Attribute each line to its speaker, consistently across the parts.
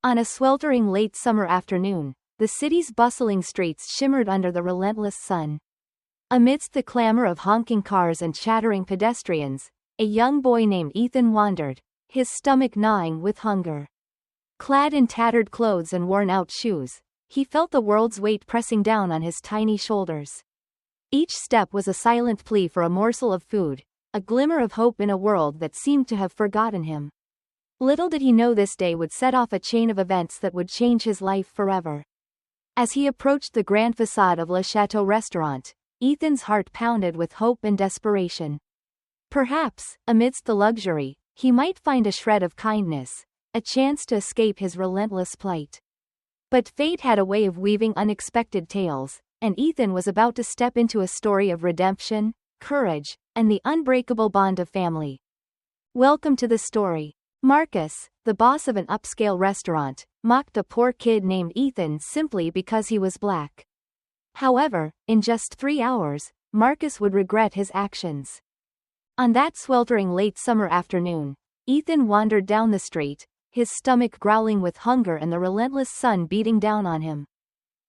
Speaker 1: On a sweltering late summer afternoon, the city's bustling streets shimmered under the relentless sun. Amidst the clamor of honking cars and chattering pedestrians, a young boy named Ethan wandered, his stomach gnawing with hunger. Clad in tattered clothes and worn-out shoes, he felt the world's weight pressing down on his tiny shoulders. Each step was a silent plea for a morsel of food, a glimmer of hope in a world that seemed to have forgotten him. Little did he know this day would set off a chain of events that would change his life forever. As he approached the grand facade of Le Chateau restaurant, Ethan's heart pounded with hope and desperation. Perhaps, amidst the luxury, he might find a shred of kindness, a chance to escape his relentless plight. But fate had a way of weaving unexpected tales, and Ethan was about to step into a story of redemption, courage, and the unbreakable bond of family. Welcome to the story. Marcus, the boss of an upscale restaurant, mocked a poor kid named Ethan simply because he was black. However, in just 3 hours, Marcus would regret his actions. On that sweltering late summer afternoon, Ethan wandered down the street, his stomach growling with hunger and the relentless sun beating down on him.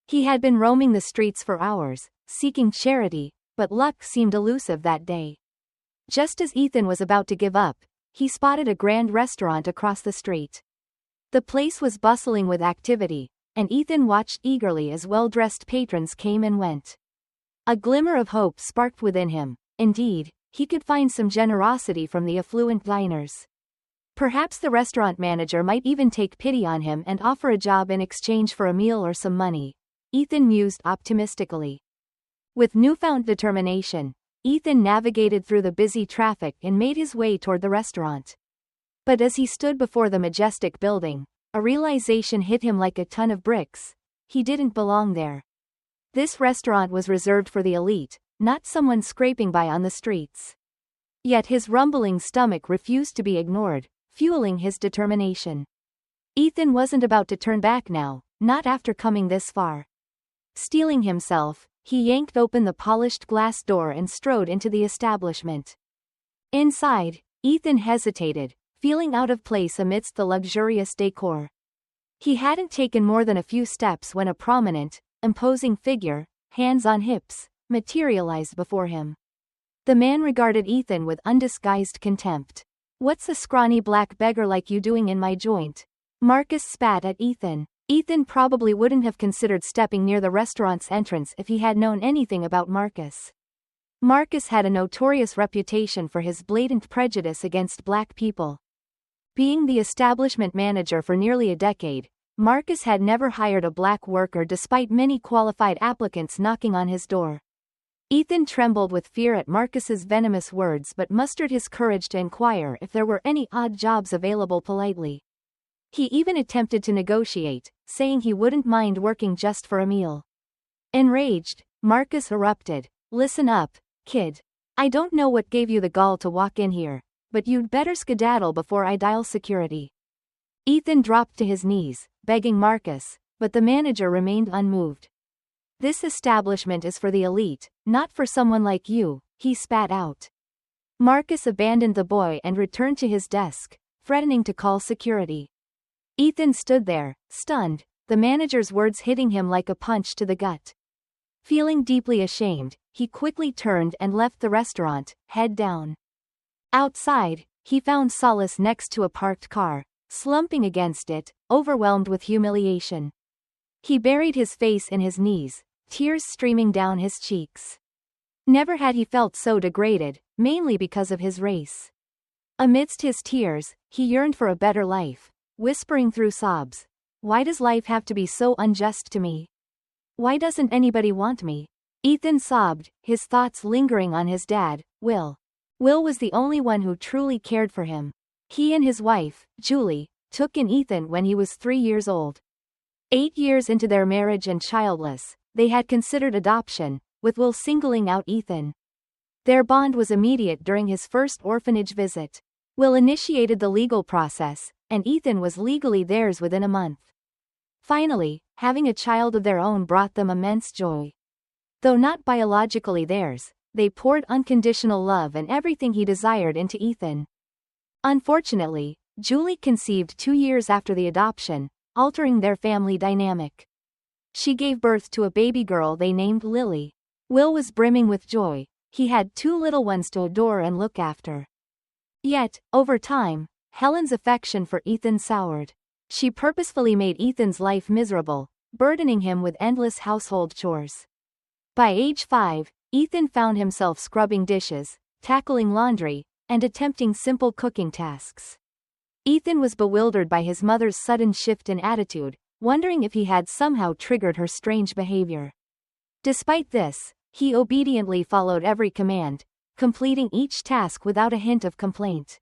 Speaker 1: He had been roaming the streets for hours, seeking charity, but luck seemed elusive that day. Just as Ethan was about to give up, he spotted a grand restaurant across the street. The place was bustling with activity, and Ethan watched eagerly as well-dressed patrons came and went. A glimmer of hope sparked within him. Indeed, he could find some generosity from the affluent diners. Perhaps the restaurant manager might even take pity on him and offer a job in exchange for a meal or some money, Ethan mused optimistically. With newfound determination, Ethan navigated through the busy traffic and made his way toward the restaurant. But as he stood before the majestic building, a realization hit him like a ton of bricks. He didn't belong there. This restaurant was reserved for the elite, not someone scraping by on the streets. Yet his rumbling stomach refused to be ignored, fueling his determination. Ethan wasn't about to turn back now, not after coming this far. Steeling himself, he yanked open the polished glass door and strode into the establishment. Inside, Ethan hesitated, feeling out of place amidst the luxurious decor. He hadn't taken more than a few steps when a prominent, imposing figure, hands on hips, materialized before him. The man regarded Ethan with undisguised contempt. "What's a scrawny black beggar like you doing in my joint?" Marcus spat at Ethan. Ethan probably wouldn't have considered stepping near the restaurant's entrance if he had known anything about Marcus. Marcus had a notorious reputation for his blatant prejudice against black people. Being the establishment manager for nearly a decade, Marcus had never hired a black worker despite many qualified applicants knocking on his door. Ethan trembled with fear at Marcus's venomous words but mustered his courage to inquire if there were any odd jobs available politely. He even attempted to negotiate, saying he wouldn't mind working just for a meal. Enraged, Marcus erupted, "Listen up, kid. I don't know what gave you the gall to walk in here, but you'd better skedaddle before I dial security." Ethan dropped to his knees, begging Marcus, but the manager remained unmoved. "This establishment is for the elite, not for someone like you," he spat out. Marcus abandoned the boy and returned to his desk, threatening to call security. Ethan stood there, stunned, the manager's words hitting him like a punch to the gut. Feeling deeply ashamed, he quickly turned and left the restaurant, head down. Outside, he found solace next to a parked car, slumping against it, overwhelmed with humiliation. He buried his face in his knees, tears streaming down his cheeks. Never had he felt so degraded, mainly because of his race. Amidst his tears, he yearned for a better life, whispering through sobs, "Why does life have to be so unjust to me? Why doesn't anybody want me?" Ethan sobbed, his thoughts lingering on his dad, Will. Will was the only one who truly cared for him. He and his wife, Julie, took in Ethan when he was 3 years old. 8 years into their marriage and childless, they had considered adoption, with Will singling out Ethan. Their bond was immediate during his first orphanage visit. Will initiated the legal process, and Ethan was legally theirs within a month. Finally, having a child of their own brought them immense joy. Though not biologically theirs, they poured unconditional love and everything he desired into Ethan. Unfortunately, Julie conceived 2 years after the adoption, altering their family dynamic. She gave birth to a baby girl they named Lily. Will was brimming with joy. He had two little ones to adore and look after. Yet, over time, Helen's affection for Ethan soured. She purposefully made Ethan's life miserable, burdening him with endless household chores. By age 5, Ethan found himself scrubbing dishes, tackling laundry, and attempting simple cooking tasks. Ethan was bewildered by his mother's sudden shift in attitude, wondering if he had somehow triggered her strange behavior. Despite this, he obediently followed every command, completing each task without a hint of complaint.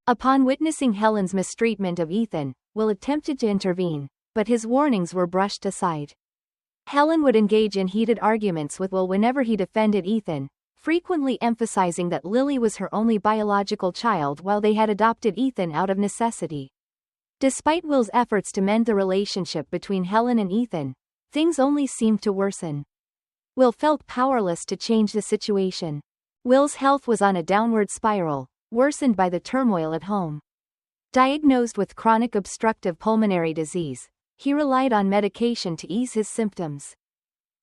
Speaker 1: Upon witnessing Helen's mistreatment of Ethan, Will attempted to intervene, but his warnings were brushed aside. Helen would engage in heated arguments with Will whenever he defended Ethan, frequently emphasizing that Lily was her only biological child while they had adopted Ethan out of necessity. Despite Will's efforts to mend the relationship between Helen and Ethan, things only seemed to worsen. Will felt powerless to change the situation. Will's health was on a downward spiral, worsened by the turmoil at home. Diagnosed with chronic obstructive pulmonary disease, he relied on medication to ease his symptoms.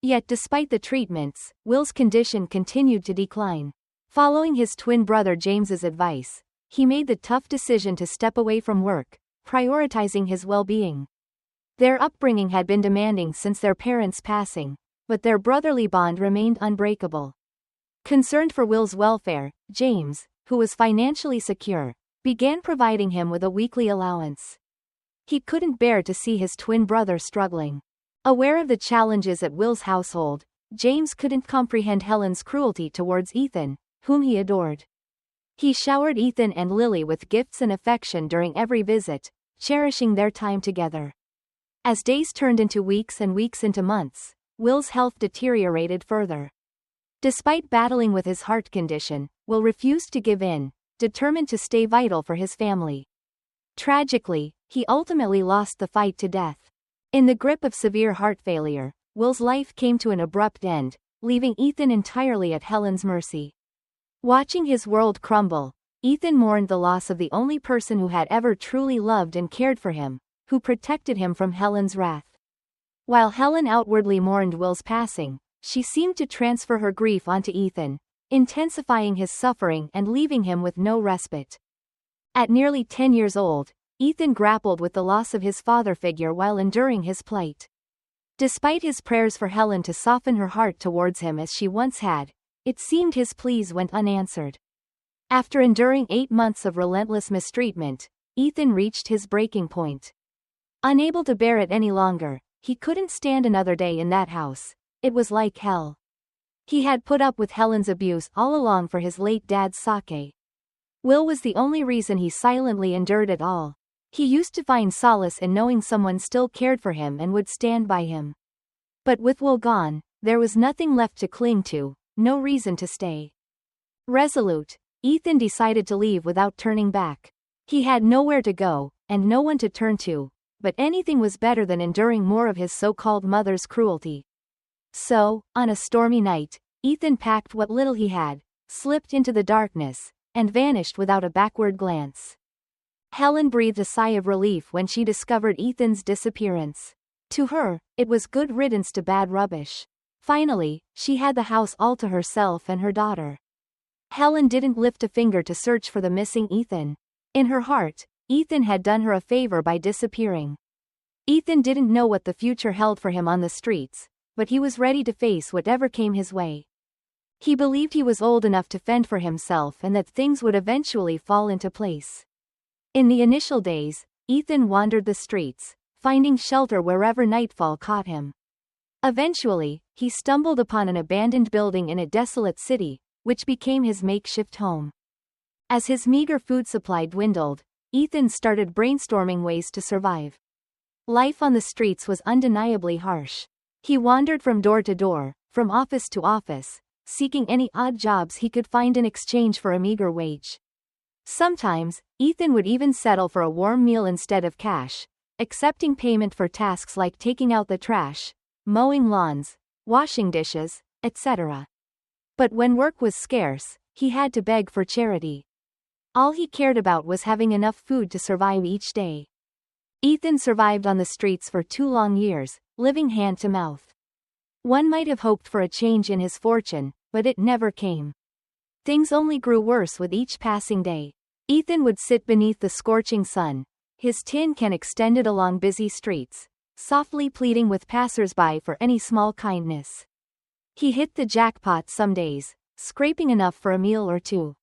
Speaker 1: Yet despite the treatments, Will's condition continued to decline. Following his twin brother James's advice, he made the tough decision to step away from work, prioritizing his well-being. Their upbringing had been demanding since their parents' passing, but their brotherly bond remained unbreakable. Concerned for Will's welfare, James, who was financially secure, began providing him with a weekly allowance. He couldn't bear to see his twin brother struggling. Aware of the challenges at Will's household, James couldn't comprehend Helen's cruelty towards Ethan, whom he adored. He showered Ethan and Lily with gifts and affection during every visit, cherishing their time together. As days turned into weeks and weeks into months, Will's health deteriorated further. Despite battling with his heart condition, Will refused to give in, determined to stay vital for his family. Tragically, he ultimately lost the fight to death. In the grip of severe heart failure, Will's life came to an abrupt end, leaving Ethan entirely at Helen's mercy. Watching his world crumble, Ethan mourned the loss of the only person who had ever truly loved and cared for him, who protected him from Helen's wrath. While Helen outwardly mourned Will's passing, she seemed to transfer her grief onto Ethan, intensifying his suffering and leaving him with no respite. At nearly 10 years old, Ethan grappled with the loss of his father figure while enduring his plight. Despite his prayers for Helen to soften her heart towards him as she once had, it seemed his pleas went unanswered. After enduring 8 months of relentless mistreatment, Ethan reached his breaking point. Unable to bear it any longer, he couldn't stand another day in that house. It was like hell. He had put up with Helen's abuse all along for his late dad's sake. Will was the only reason he silently endured it all. He used to find solace in knowing someone still cared for him and would stand by him. But with Will gone, there was nothing left to cling to, no reason to stay. Resolute, Ethan decided to leave without turning back. He had nowhere to go, and no one to turn to, but anything was better than enduring more of his so-called mother's cruelty. So, on a stormy night, Ethan packed what little he had, slipped into the darkness, and vanished without a backward glance. Helen breathed a sigh of relief when she discovered Ethan's disappearance. To her, it was good riddance to bad rubbish. Finally, she had the house all to herself and her daughter. Helen didn't lift a finger to search for the missing Ethan. In her heart, Ethan had done her a favor by disappearing. Ethan didn't know what the future held for him on the streets, but he was ready to face whatever came his way. He believed he was old enough to fend for himself and that things would eventually fall into place. In the initial days, Ethan wandered the streets, finding shelter wherever nightfall caught him. Eventually, he stumbled upon an abandoned building in a desolate city, which became his makeshift home. As his meager food supply dwindled, Ethan started brainstorming ways to survive. Life on the streets was undeniably harsh. He wandered from door to door, from office to office, seeking any odd jobs he could find in exchange for a meager wage. Sometimes, Ethan would even settle for a warm meal instead of cash, accepting payment for tasks like taking out the trash, mowing lawns, washing dishes, etc. But when work was scarce, he had to beg for charity. All he cared about was having enough food to survive each day. Ethan survived on the streets for 2 long years, living hand to mouth. One might have hoped for a change in his fortune, but it never came. Things only grew worse with each passing day. Ethan would sit beneath the scorching sun, his tin can extended along busy streets, softly pleading with passers-by for any small kindness. He hit the jackpot some days, scraping enough for a meal or two.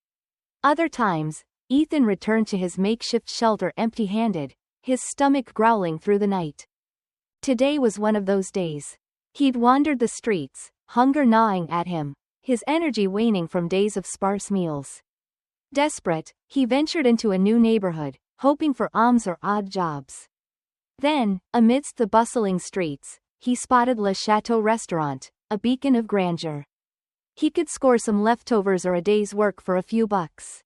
Speaker 1: Other times, Ethan returned to his makeshift shelter empty-handed, his stomach growling through the night. Today was one of those days. He'd wandered the streets, hunger gnawing at him, his energy waning from days of sparse meals. Desperate, he ventured into a new neighborhood, hoping for alms or odd jobs. Then, amidst the bustling streets, he spotted Le Chateau restaurant, a beacon of grandeur. He could score some leftovers or a day's work for a few bucks.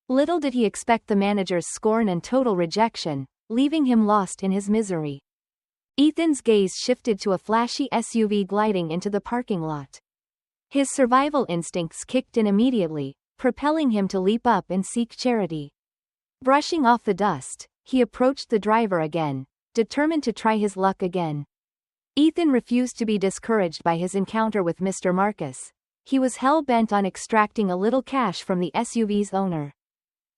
Speaker 1: Little did he expect the manager's scorn and total rejection, leaving him lost in his misery. Ethan's gaze shifted to a flashy SUV gliding into the parking lot. His survival instincts kicked in immediately, propelling him to leap up and seek charity. Brushing off the dust, he approached the driver again, determined to try his luck again. Ethan refused to be discouraged by his encounter with Mr. Marcus. He was hell-bent on extracting a little cash from the SUV's owner.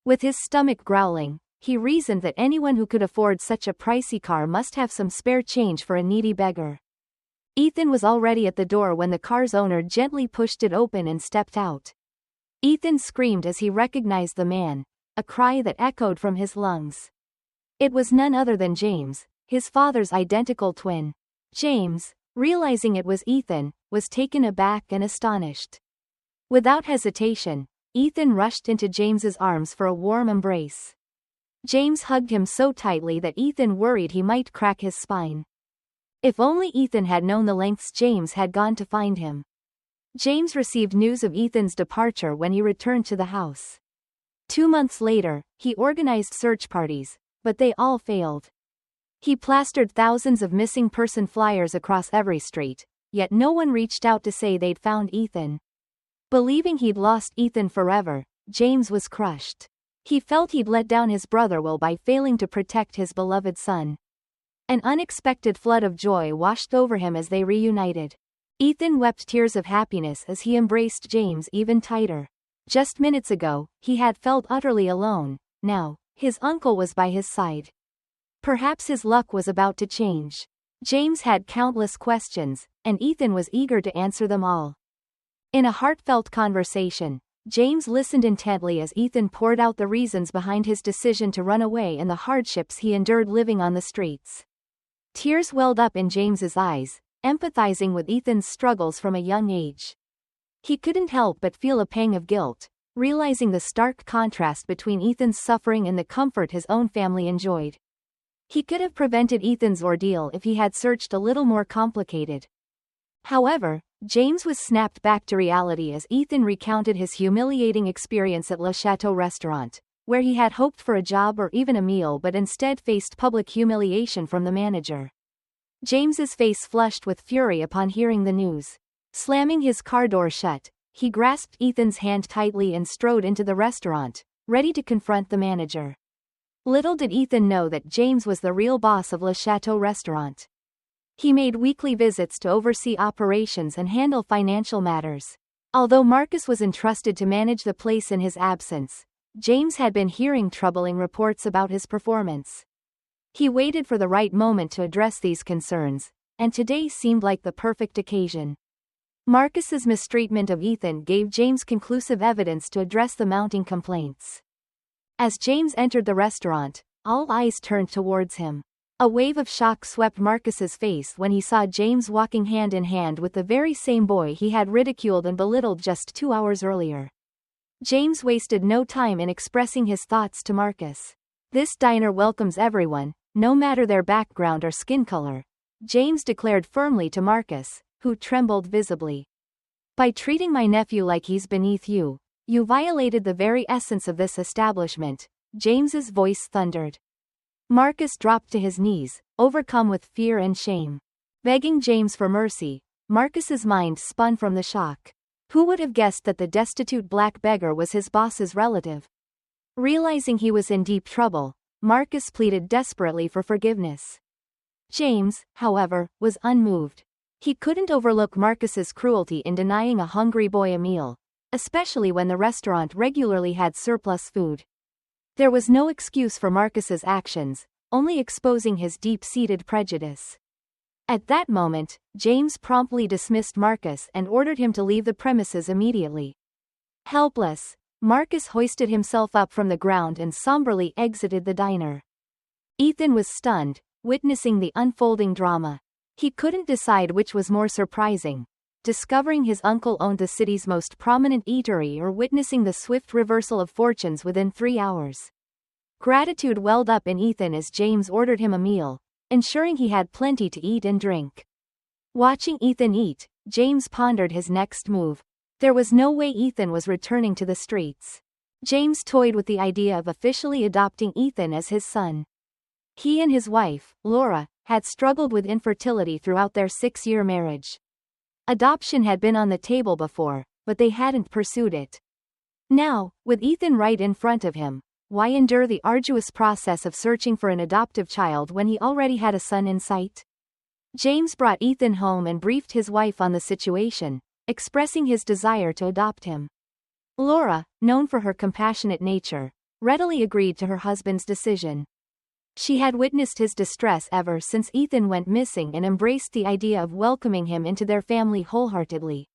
Speaker 1: With his stomach growling, he reasoned that anyone who could afford such a pricey car must have some spare change for a needy beggar. Ethan was already at the door when the car's owner gently pushed it open and stepped out. Ethan screamed as he recognized the man, a cry that echoed from his lungs. It was none other than James, his father's identical twin. James, realizing it was Ethan, was taken aback and astonished. Without hesitation, Ethan rushed into James's arms for a warm embrace. James hugged him so tightly that Ethan worried he might crack his spine. If only Ethan had known the lengths James had gone to find him. James received news of Ethan's departure when he returned to the house. 2 months later, he organized search parties, but they all failed. He plastered thousands of missing person flyers across every street, yet no one reached out to say they'd found Ethan. Believing he'd lost Ethan forever, James was crushed. He felt he'd let down his brother Will by failing to protect his beloved son. An unexpected flood of joy washed over him as they reunited. Ethan wept tears of happiness as he embraced James even tighter. Just minutes ago, he had felt utterly alone. Now, his uncle was by his side. Perhaps his luck was about to change. James had countless questions, and Ethan was eager to answer them all. In a heartfelt conversation, James listened intently as Ethan poured out the reasons behind his decision to run away and the hardships he endured living on the streets. Tears welled up in James's eyes, empathizing with Ethan's struggles from a young age. He couldn't help but feel a pang of guilt, realizing the stark contrast between Ethan's suffering and the comfort his own family enjoyed. He could have prevented Ethan's ordeal if he had searched a little more complicated. However, James was snapped back to reality as Ethan recounted his humiliating experience at Le Chateau restaurant, where he had hoped for a job or even a meal but instead faced public humiliation from the manager. James's face flushed with fury upon hearing the news. Slamming his car door shut, he grasped Ethan's hand tightly and strode into the restaurant, ready to confront the manager. Little did Ethan know that James was the real boss of Le Chateau restaurant. He made weekly visits to oversee operations and handle financial matters. Although Marcus was entrusted to manage the place in his absence, James had been hearing troubling reports about his performance. He waited for the right moment to address these concerns, and today seemed like the perfect occasion. Marcus's mistreatment of Ethan gave James conclusive evidence to address the mounting complaints. As James entered the restaurant, all eyes turned towards him. A wave of shock swept Marcus's face when he saw James walking hand in hand with the very same boy he had ridiculed and belittled just 2 hours earlier. James wasted no time in expressing his thoughts to Marcus. "This diner welcomes everyone, no matter their background or skin color," James declared firmly to Marcus, who trembled visibly. "By treating my nephew like he's beneath you, you violated the very essence of this establishment," James's voice thundered. Marcus dropped to his knees, overcome with fear and shame. Begging James for mercy, Marcus's mind spun from the shock. Who would have guessed that the destitute black beggar was his boss's relative? Realizing he was in deep trouble, Marcus pleaded desperately for forgiveness. James, however, was unmoved. He couldn't overlook Marcus's cruelty in denying a hungry boy a meal, especially when the restaurant regularly had surplus food. There was no excuse for Marcus's actions, only exposing his deep-seated prejudice. At that moment, James promptly dismissed Marcus and ordered him to leave the premises immediately. Helpless, Marcus hoisted himself up from the ground and somberly exited the diner. Ethan was stunned, witnessing the unfolding drama. He couldn't decide which was more surprising: discovering his uncle owned the city's most prominent eatery or witnessing the swift reversal of fortunes within 3 hours. Gratitude welled up in Ethan as James ordered him a meal, ensuring he had plenty to eat and drink. Watching Ethan eat, James pondered his next move. There was no way Ethan was returning to the streets. James toyed with the idea of officially adopting Ethan as his son. He and his wife, Laura, had struggled with infertility throughout their 6-year marriage. Adoption had been on the table before, but they hadn't pursued it. Now, with Ethan right in front of him, why endure the arduous process of searching for an adoptive child when he already had a son in sight? James brought Ethan home and briefed his wife on the situation, expressing his desire to adopt him. Laura, known for her compassionate nature, readily agreed to her husband's decision. She had witnessed his distress ever since Ethan went missing and embraced the idea of welcoming him into their family wholeheartedly.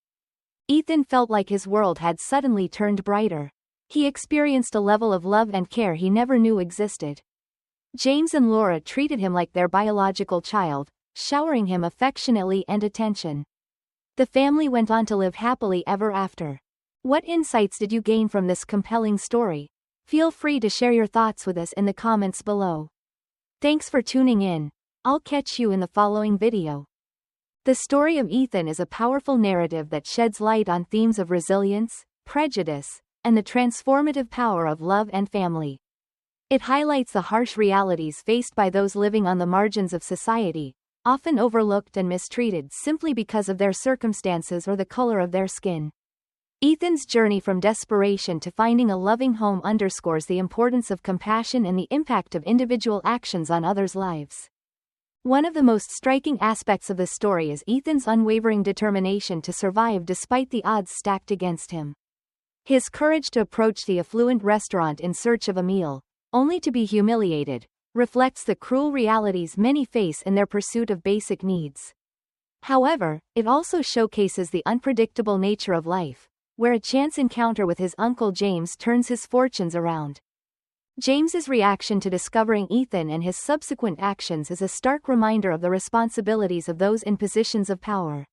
Speaker 1: Ethan felt like his world had suddenly turned brighter. He experienced a level of love and care he never knew existed. James and Laura treated him like their biological child, showering him affectionately and attention. The family went on to live happily ever after. What insights did you gain from this compelling story? Feel free to share your thoughts with us in the comments below. Thanks for tuning in. I'll catch you in the following video. The story of Ethan is a powerful narrative that sheds light on themes of resilience, prejudice, and the transformative power of love and family. It highlights the harsh realities faced by those living on the margins of society, often overlooked and mistreated simply because of their circumstances or the color of their skin. Ethan's journey from desperation to finding a loving home underscores the importance of compassion and the impact of individual actions on others' lives. One of the most striking aspects of the story is Ethan's unwavering determination to survive despite the odds stacked against him. His courage to approach the affluent restaurant in search of a meal, only to be humiliated, reflects the cruel realities many face in their pursuit of basic needs. However, it also showcases the unpredictable nature of life, where a chance encounter with his uncle James turns his fortunes around. James's reaction to discovering Ethan and his subsequent actions is a stark reminder of the responsibilities of those in positions of power.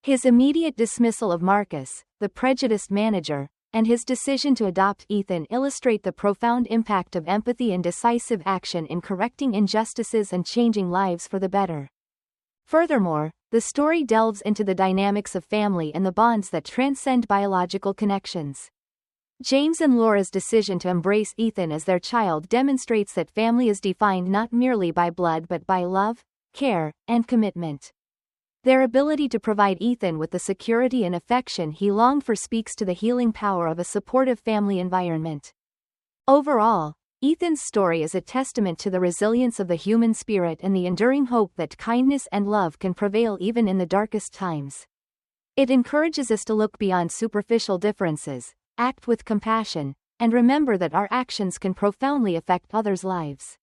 Speaker 1: His immediate dismissal of Marcus, the prejudiced manager, and his decision to adopt Ethan illustrate the profound impact of empathy and decisive action in correcting injustices and changing lives for the better. Furthermore, the story delves into the dynamics of family and the bonds that transcend biological connections. James and Laura's decision to embrace Ethan as their child demonstrates that family is defined not merely by blood but by love, care, and commitment. Their ability to provide Ethan with the security and affection he longed for speaks to the healing power of a supportive family environment. Overall, Ethan's story is a testament to the resilience of the human spirit and the enduring hope that kindness and love can prevail even in the darkest times. It encourages us to look beyond superficial differences, act with compassion, and remember that our actions can profoundly affect others' lives.